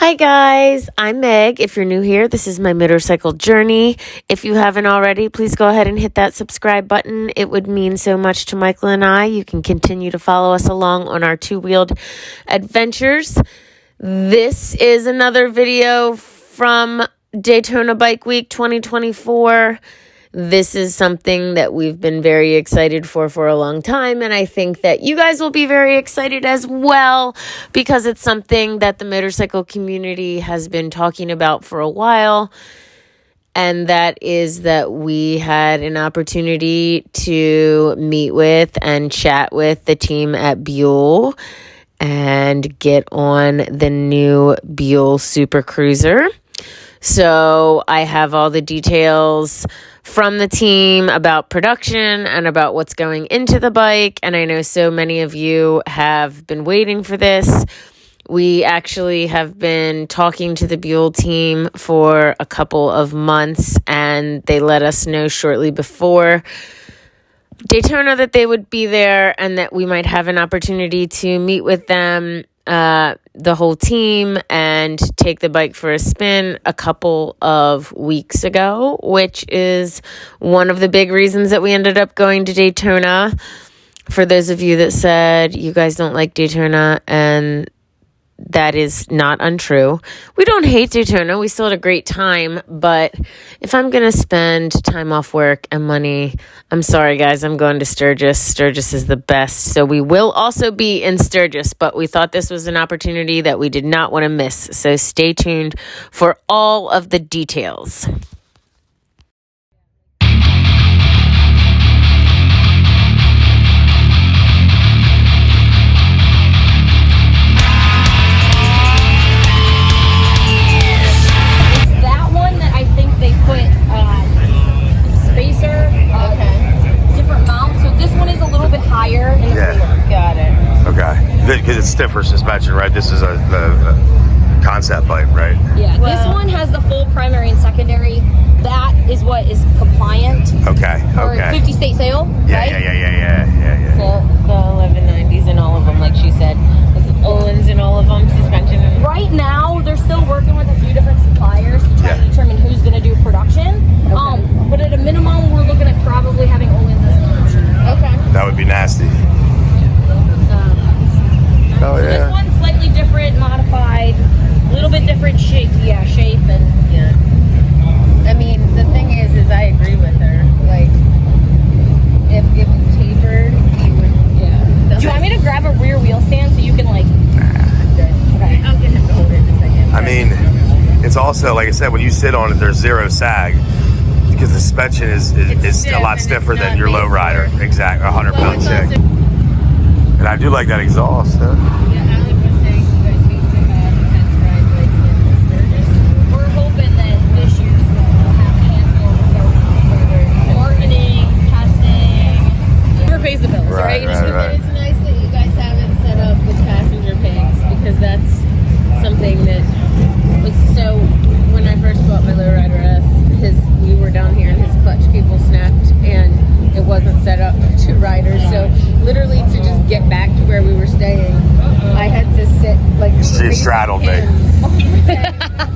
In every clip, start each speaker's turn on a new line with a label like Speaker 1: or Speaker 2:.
Speaker 1: Hi guys, I'm Meg. If you're new here, this is my motorcycle journey. If you haven't already, please go ahead and hit that subscribe button. It would mean so much to Michael and I. You can continue to follow us along on our two-wheeled adventures. This is another video from Daytona Bike Week 2024. This is something that we've been very excited for a long time, and I think that you guys will be very excited as well because it's something that the motorcycle community has been talking about for a while, and that is that we had an opportunity to meet with and chat with the team at Buell and get on the new Buell Super Cruiser. So I have all the details from the team about production and about what's going into the bike. And I know so many of you have been waiting for this. We actually have been talking to the Buell team for a couple of months, and they let us know shortly before Daytona that they would be there and that we might have an opportunity to meet with them, the whole team, and take the bike for a spin a couple of weeks ago, which is one of the big reasons that we ended up going to Daytona. For those of you that said you guys don't like Daytona, and that is not untrue. We don't hate Daytona. We still had a great time, but if I'm going to spend time off work and money, I'm sorry, guys, I'm going to Sturgis. Sturgis is the best. So we will also be in Sturgis, but we thought this was an opportunity that we did not want to miss. So stay tuned for all of the details.
Speaker 2: Because it's stiffer suspension, right? This is a concept bike, right?
Speaker 3: Yeah, well, this one has the full primary and secondary. That is what is compliant.
Speaker 2: Okay.
Speaker 3: For 50 state sale.
Speaker 2: Yeah,
Speaker 3: right?
Speaker 2: Yeah.
Speaker 1: So the 1190s in all of them, like she said, with Olin's in all of them, suspension.
Speaker 3: Right now, they're still working with a few different suppliers to try to determine who's going to do production. Okay. But at a minimum, we're looking at probably having Olin's as an option. Okay.
Speaker 2: That would be nasty.
Speaker 3: So this one's slightly different, modified, a little bit different shape. Yeah, shape and
Speaker 1: I mean, the thing is I agree with her. Like, if it was tapered, you would. Yeah.
Speaker 3: Do you want me to grab a rear wheel stand so you can like?
Speaker 1: Okay. I'll get him to hold it in a second.
Speaker 2: I mean, it's also, like I said, when you sit on it, there's zero sag because the suspension is a lot stiffer than your low rider. Exactly, 100-pound stick. And I do like that exhaust. Huh?
Speaker 1: Yeah, Alec was saying you guys need to have test ride like in Sturgis.
Speaker 3: We're hoping that this year's we'll have a handful of marketing, testing. Whoever pays the bills, right?
Speaker 1: It's nice that you guys have it set up with passenger picks, because that's something that was so. When I first bought my lowrider S, we were down here and his clutch cable snapped, and it wasn't set up for two riders. So literally to just get back to where we were staying, I had to sit like
Speaker 2: she straddled me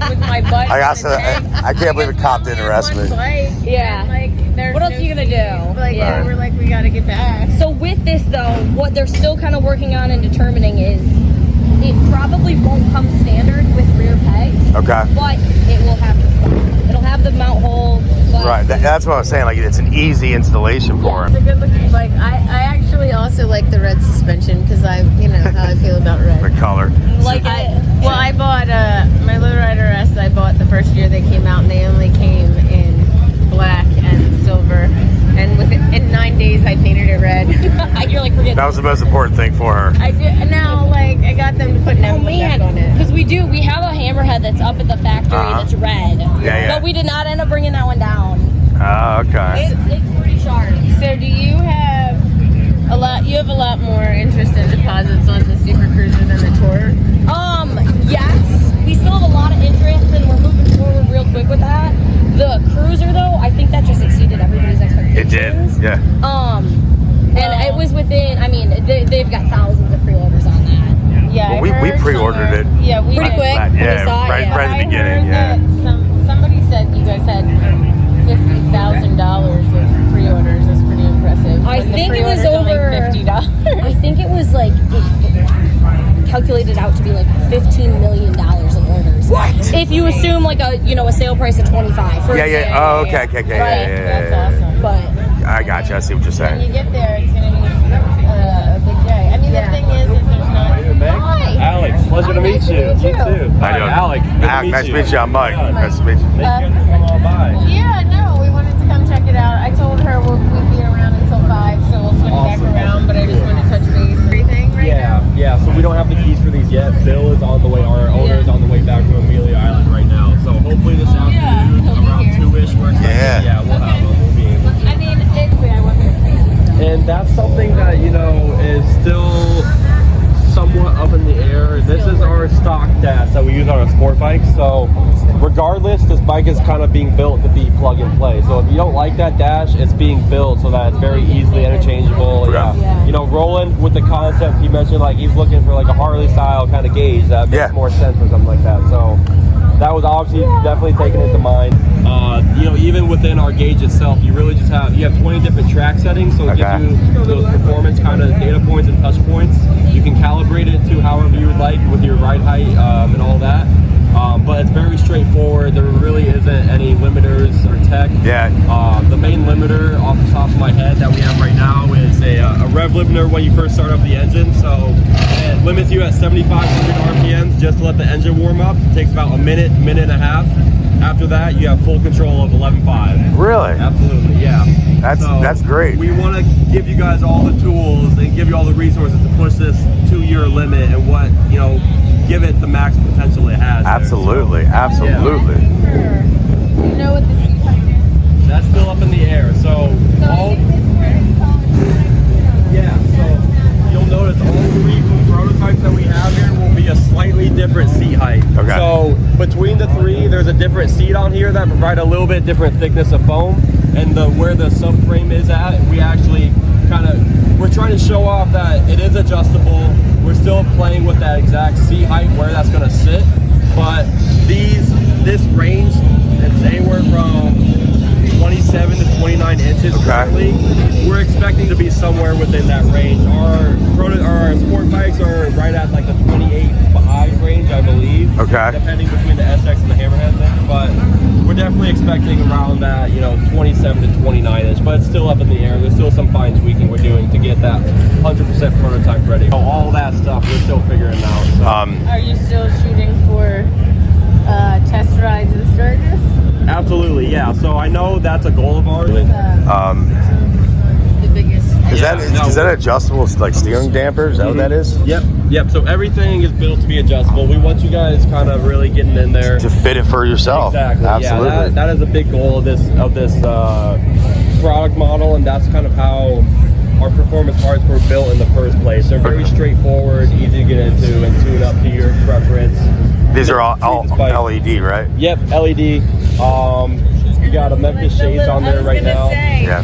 Speaker 1: with my butt.
Speaker 2: I can't believe a cop didn't arrest me.
Speaker 3: Yeah.
Speaker 1: Like,
Speaker 3: what else are you gonna do?
Speaker 1: Like, yeah, we're like, we gotta get back.
Speaker 3: So with this though, what they're still kind of working on and determining is it probably won't come standard with rear pegs.
Speaker 2: Okay.
Speaker 3: But it will have the spot. It'll have the mount hole.
Speaker 2: Right. That's what I was saying. Like, it's an easy installation for him.
Speaker 1: It's a good looking bike. I actually also like the red suspension because you know how I feel about red.
Speaker 2: The color.
Speaker 3: Like
Speaker 1: I bought my lowrider S. I bought the first year they came out, and they only came in black and silver. And in 9 days, I painted it red.
Speaker 3: You're like, forget
Speaker 2: that was the most important thing for her.
Speaker 1: I did. Now, like, I got them to put an emblem on it.
Speaker 3: Because we have a hammerhead that's up at the factory that's red.
Speaker 2: Yeah.
Speaker 3: But we did not end up bringing that one down.
Speaker 2: Oh, okay.
Speaker 3: It's pretty sharp.
Speaker 1: So do you have a lot? You have a lot more interest in deposits on the Super Cruiser than the Tour?
Speaker 3: Yes. We still have a lot of interest, and we're moving forward real quick with that. The Cruiser, though, I think that just exceeded everybody's expectations.
Speaker 2: It did. Yeah.
Speaker 3: And it was within. I mean, they've got thousands of pre-orders on that.
Speaker 1: Yeah,
Speaker 2: well, we pre-ordered ordered it.
Speaker 3: Yeah, we
Speaker 4: Pretty
Speaker 3: did.
Speaker 4: quick.
Speaker 2: Yeah, right at the beginning. Yeah.
Speaker 3: Somebody said you guys had $50,000 of pre-orders. That's pretty impressive. I think it was over $50. I think it was like it calculated out to be like $15 million in orders.
Speaker 2: What?
Speaker 3: If you assume like a sale price of 25. For
Speaker 2: Yeah. Oh, okay.
Speaker 3: Right.
Speaker 2: Yeah.
Speaker 3: That's awesome. But
Speaker 2: I got you. I see what you're saying.
Speaker 5: When you get there, it's going to be a big day. I mean, the thing is there's not... Hi.
Speaker 6: Alex, pleasure to meet you.
Speaker 5: Nice to meet you.
Speaker 6: too.
Speaker 2: How you doing?
Speaker 6: Alex,
Speaker 2: Nice to meet you. I'm Mike. Nice to meet you.
Speaker 6: Come on by.
Speaker 5: Yeah, no, we wanted to come check it out. I told her we'd be around until 5, so we'll swing back around, but I just wanted to touch base. Everything right now?
Speaker 6: Yeah. So we don't have the keys for these yet. Bill is on the way. Our owner is on the way back from Amelia Island right now. So hopefully this afternoon,
Speaker 5: he'll be
Speaker 6: around
Speaker 5: here.
Speaker 6: 2-ish, we're expecting.
Speaker 2: Yeah.
Speaker 6: We'll have them. We'll be able to.
Speaker 5: I mean, I want to...
Speaker 6: And that's something that, is still somewhat up in the air. This is our stock dash that we use on a sport bike. So regardless, this bike is kind of being built to be plug and play. So if you don't like that dash, it's being built so that it's very easily interchangeable.
Speaker 2: Yeah.
Speaker 6: Roland with the concept, he mentioned like he's looking for like a Harley style kind of gauge that makes more sense or something like that. So that was obviously definitely taken into mind. Even within our gauge itself, you really just have 20 different track settings, so it gives you those performance kind of data points and touch points. You can calibrate it to however you would like with your ride height and all that. But it's very straightforward. There really isn't any limiters or tech.
Speaker 2: Yeah.
Speaker 6: The main limiter off the top of my head that we have right now is a rev limiter when you first start up the engine. So it limits you at 7,500 RPMs just to let the engine warm up. It takes about a minute and a half. After that, you have full control of 11.5.
Speaker 2: Really?
Speaker 6: Absolutely, yeah.
Speaker 2: That's great.
Speaker 6: We want to give you guys all the tools and give you all the resources to push this to your limit and give it the max potential it has.
Speaker 2: Absolutely.
Speaker 6: Yeah.
Speaker 2: Absolutely.
Speaker 5: You know what the seat height is?
Speaker 6: That's still up in the air. So you'll notice all 3 prototypes that we have here will be a slightly different seat height.
Speaker 2: Okay.
Speaker 6: So between the 3, there's a different seat on here that provide a little bit different thickness of foam, and where the subframe is at, we actually we're trying to show off that it is adjustable. We're still playing with that exact seat height where that's going to sit, but this range, it's anywhere from 27 to 29 inches currently. We're expecting to be somewhere within that range. Our sport bikes are right at like the 28.5 range, I believe.
Speaker 2: Okay.
Speaker 6: Depending between the SX and the Hammerhead thing, but we're definitely expecting around that, 27 to 29 inch, but it's still up in the air. There's still some fine tweaking we're doing to get that 100% prototype ready. So all that stuff we're still figuring out. So.
Speaker 5: Are you still shooting for test rides in Sturgis?
Speaker 6: Absolutely, yeah. So I know that's a goal of ours.
Speaker 5: The biggest.
Speaker 2: Is that adjustable like steering dampers? Is that what that is?
Speaker 6: Yep. So everything is built to be adjustable. We want you guys kind of really getting in there
Speaker 2: To fit it for yourself.
Speaker 6: Exactly.
Speaker 2: Absolutely.
Speaker 6: Yeah, that is a big goal of this product model, and that's kind of how our performance parts were built in the first place. They're very straightforward, easy to get into, and tune up to your preference.
Speaker 2: These are all LED, right?
Speaker 6: Yep, LED. You got a Memphis shades on there right now.
Speaker 2: Yeah.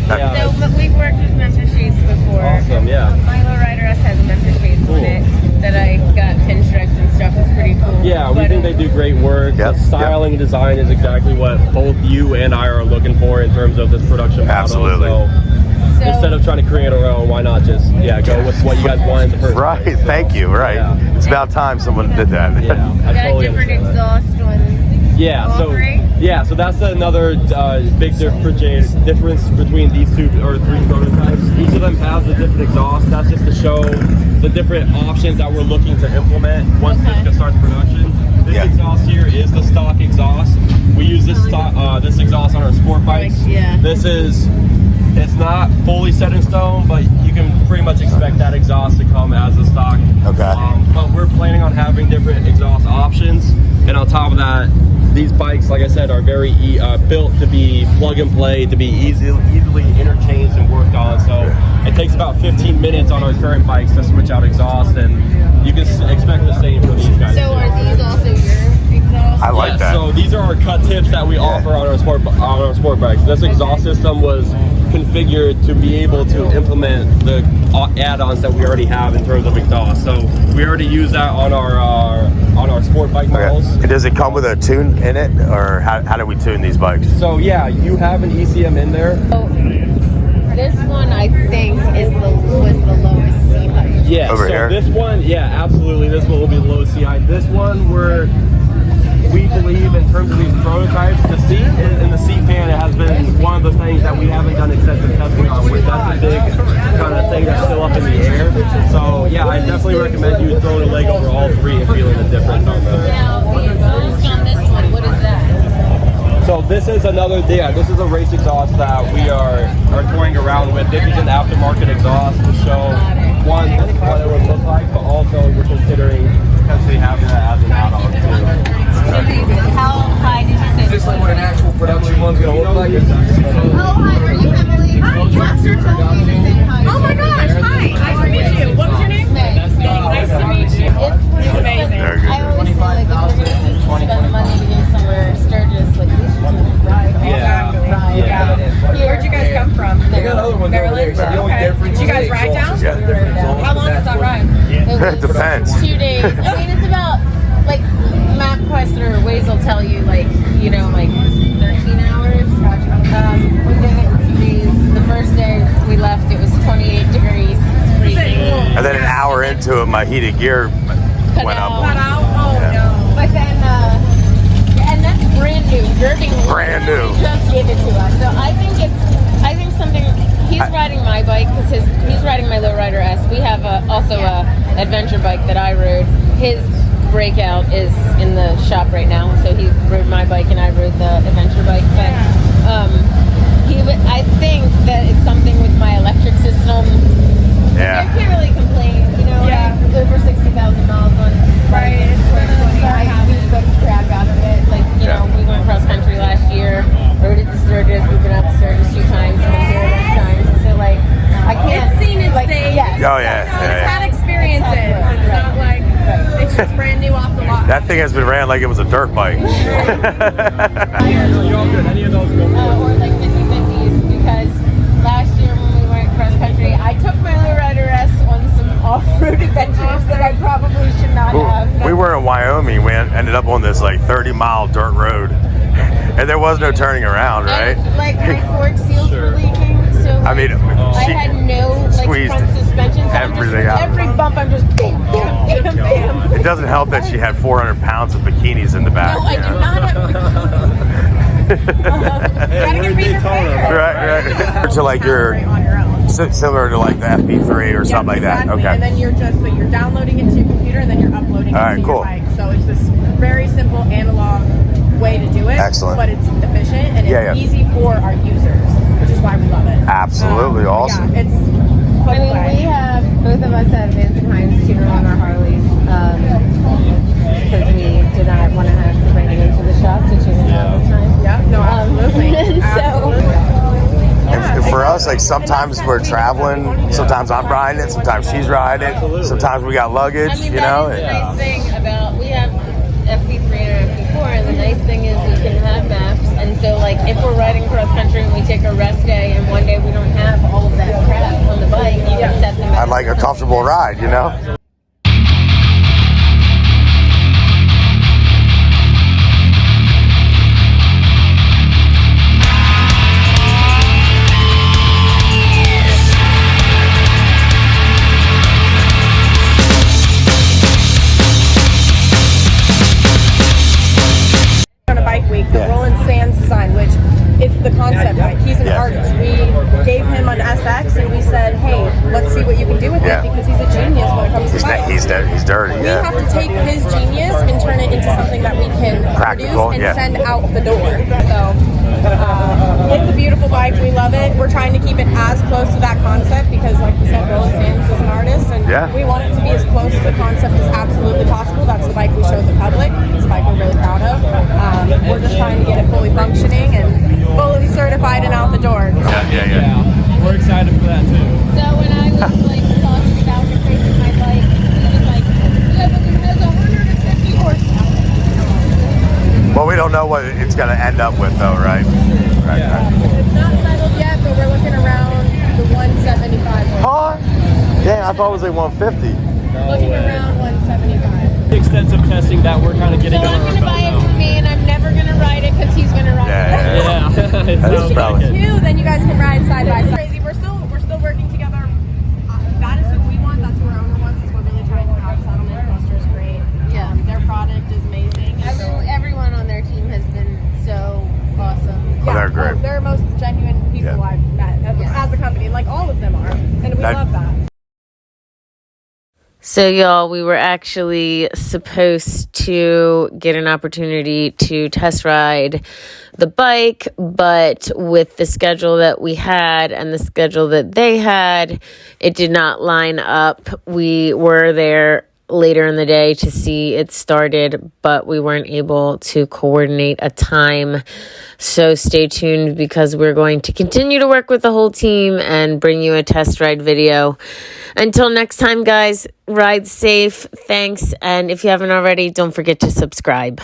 Speaker 5: So we've worked with Memphis Shades before.
Speaker 6: Awesome, yeah.
Speaker 5: My Lowrider S has a Memphis Shades on it that I got pinstripes and stuff. It's pretty cool.
Speaker 6: Yeah, we think they do great work.
Speaker 2: Yep,
Speaker 6: The styling and design is exactly what both you and I are looking for in terms of this production model.
Speaker 2: Absolutely.
Speaker 6: So instead of trying to create our own, why not just go with what you guys wanted in the first
Speaker 2: Right.
Speaker 6: place? So,
Speaker 2: Thank you. Right.
Speaker 6: Yeah.
Speaker 2: It's about time someone did that.
Speaker 6: Yeah, I
Speaker 5: got
Speaker 6: totally
Speaker 5: a different
Speaker 6: understand that.
Speaker 5: exhaust on.
Speaker 6: Yeah,
Speaker 5: all
Speaker 6: so
Speaker 5: 3?
Speaker 6: so that's another big difference between these 2 or 3 prototypes. Each of them has a different exhaust. That's just to show the different options that we're looking to implement once this starts production. This exhaust here is the stock exhaust. We use this exhaust on our sport bikes. It's not fully set in stone, but you can pretty much expect that exhaust to come as a stock.
Speaker 2: Okay.
Speaker 6: But we're planning on having different exhaust options, and on top of that, these bikes, like I said, are very built to be plug and play, to be easily interchanged and worked on. So it takes about 15 minutes on our current bikes to switch out exhaust, and you can expect the same for these guys.
Speaker 5: So are these also your exhaust?
Speaker 2: I like that.
Speaker 6: So these are our cut tips that we offer on our sport bikes. This exhaust system was configured to be able to implement the add-ons that we already have in terms of exhaust. So we already use that on our sport bike models.
Speaker 2: Okay. And does it come with a tune in it, or how do we tune these bikes?
Speaker 6: So yeah, you have an ECM in there.
Speaker 3: So this one I think was the lowest C height.
Speaker 6: Yeah,
Speaker 2: Over
Speaker 6: so
Speaker 2: here?
Speaker 6: this one, yeah, absolutely. This one will be the lowest C height. This one, we believe in terms of these prototypes, the seat and the seat pan, it has been one of the things that we haven't done extensive testing on, which that's a big kind of thing that's still up in the air. So yeah, I definitely recommend you throwing a leg over all three and feeling the difference on those.
Speaker 3: Now, the exhaust on this one, what is that?
Speaker 6: So this is this is a race exhaust that we are toying around with. This is an aftermarket exhaust to show one, what it would look like, but also we're considering potentially having that as an add-on too.
Speaker 3: How high did you say?
Speaker 4: Is this like what an actual production one's gonna look like?
Speaker 5: Oh, hi, are you Emily? Hi, yes, you're totally the same height.
Speaker 7: Oh my gosh, hi. Nice to meet you. What's your name? Nice to meet you.
Speaker 3: It's
Speaker 7: amazing.
Speaker 2: Very good.
Speaker 5: I always feel like if we're going to spend the money to go somewhere Sturgis, like we should do ride.
Speaker 7: Where'd you guys come from?
Speaker 4: We got other ones over there. The only difference
Speaker 7: Did you guys ride down?
Speaker 2: Yeah.
Speaker 7: How long is that ride?
Speaker 2: It depends.
Speaker 5: 2 days. I mean, it's about, like, MapQuest or Waze will tell you, like, you know, like 13 hours. We did it in 2 days. The first day we left, it was 28 degrees. It's freezing.
Speaker 2: And then an hour into it, my heated gear went up.
Speaker 7: Cut out? Oh no.
Speaker 5: But then, and that's brand new. Dirty.
Speaker 2: Brand new.
Speaker 5: Just gave it to us. So I think something. He's riding my bike because he's riding my Lowrider S. We have also a adventure bike that I rode. His breakout is in the shop right now, so he rode my bike and I rode the adventure bike. But I think that it's something with my electric system.
Speaker 2: Yeah.
Speaker 5: I can't really complain, you know.
Speaker 7: Yeah.
Speaker 5: I have over 60,000 miles on
Speaker 7: Right.
Speaker 5: I have a good crap out of it. Like, you know, we went cross country last year, rode it to Sturgis, we've been out to Sturgis 2 times, been here 1 time. So like, I can't.
Speaker 7: It's seen its days.
Speaker 5: Yes.
Speaker 2: Oh yeah.
Speaker 7: It's had experiences. It's not like it's just brand new off the lot.
Speaker 2: That thing has been ran like it was a dirt bike.
Speaker 6: No, you're all good. Any of those go
Speaker 5: Or like 50/50s, because last year when we went cross country, I took my Lowrider S on some off-road adventures that I probably should not have.
Speaker 2: We were in Wyoming. We ended up on this like 30-mile dirt road, and there was no turning around, right?
Speaker 5: And, like, my fork seals were leaking, so
Speaker 2: I mean,
Speaker 5: I
Speaker 2: she
Speaker 5: had no like
Speaker 2: squeezed
Speaker 5: front suspension. So
Speaker 2: everything out.
Speaker 5: Every bump, I'm just bam, bam, bam, bam.
Speaker 2: It doesn't help that she had 400 pounds of bikinis in the back.
Speaker 5: No, I
Speaker 2: you
Speaker 5: do
Speaker 2: know?
Speaker 5: not have.
Speaker 6: Hey, we're in Daytona.
Speaker 2: Right. To like your
Speaker 7: on your own.
Speaker 2: similar to like the FP3 or something like that.
Speaker 7: Exactly.
Speaker 2: Okay.
Speaker 7: And then you're downloading into your computer and then you're uploading
Speaker 2: All right,
Speaker 7: into
Speaker 2: cool.
Speaker 7: your bike. So it's this very simple analog way to do it.
Speaker 2: Excellent.
Speaker 7: But it's efficient and it's
Speaker 2: Yeah.
Speaker 7: easy for our users, which is why we love it.
Speaker 2: Absolutely awesome.
Speaker 7: Yeah, it's
Speaker 5: I mean, we have, both of us have Vance and Hines tuner on our Harleys, because we did not want to have to bring it into the shop to tune it all the time.
Speaker 7: Yeah, no, absolutely.
Speaker 5: And so,
Speaker 2: And for us, like sometimes we're traveling, sometimes I'm riding it, sometimes she's riding it, sometimes we got luggage,
Speaker 5: I mean,
Speaker 2: you
Speaker 5: that
Speaker 2: know.
Speaker 5: is the nice thing about, we have FP3 and FP4, and the nice thing is we can have maps, and so like if we're riding cross country and we take a rest day and one day we don't have all of that crap on the bike, you can set them
Speaker 2: I'd like a comfortable ride, you know.
Speaker 7: On a bike week, the Roland Sands design, which it's the concept bike. He's an
Speaker 2: Yeah.
Speaker 7: artist. We gave him an SX and we said, hey, let's see what you can do with
Speaker 2: Yeah.
Speaker 7: it because he's a genius when it comes to bikes.
Speaker 2: He's dirty,
Speaker 7: We
Speaker 2: yeah.
Speaker 7: have to take his genius and turn it into something that we can
Speaker 2: Practical,
Speaker 7: produce and
Speaker 2: yeah.
Speaker 7: send out the door. So it's a beautiful bike. We love it. We're trying to keep it as close to that concept because, like we said, Roland Sands is an artist, and
Speaker 2: Yeah.
Speaker 7: we want it to be as close to the concept as absolutely possible. That's the bike we showed the public. It's a bike we're really proud of. We're just trying to get it fully functioning and fully certified and out the door.
Speaker 2: Yeah.
Speaker 6: We're excited for that too.
Speaker 5: So when I was like talking about replacing my bike, he was like, yeah, but it has 150 horsepower.
Speaker 2: Well, we don't know what it's going to end up with, though, right? Right.
Speaker 7: It's not settled yet, but we're looking around 175.
Speaker 2: Huh? Dang, I thought it was like 150.
Speaker 7: Looking around 175.
Speaker 6: Extensive testing that we're kind of getting
Speaker 5: So
Speaker 6: on
Speaker 5: I'm
Speaker 6: our
Speaker 5: gonna buy it for me, and I'm never gonna ride it because he's gonna ride it.
Speaker 2: Yeah.
Speaker 6: Yeah, it
Speaker 2: That is
Speaker 6: sounds
Speaker 2: probably-
Speaker 6: like it.
Speaker 7: Two, then you guys can ride side by side. Crazy. We're still working together. That is who we want. That's who our owner wants. Is we're really trying to have settlement. Buster's great.
Speaker 5: Yeah.
Speaker 7: Their product is amazing.
Speaker 5: Everyone on their team has been so awesome.
Speaker 2: Oh, they're great.
Speaker 7: They're most genuine people
Speaker 2: Yeah.
Speaker 7: I've met as a company. Like all of them are, and we love that.
Speaker 1: So, y'all, we were actually supposed to get an opportunity to test ride the bike, but with the schedule that we had and the schedule that they had, it did not line up. We were there later in the day to see it started, but we weren't able to coordinate a time. So stay tuned because we're going to continue to work with the whole team and bring you a test ride video. Until next time, guys, ride safe. Thanks. And if you haven't already, don't forget to subscribe.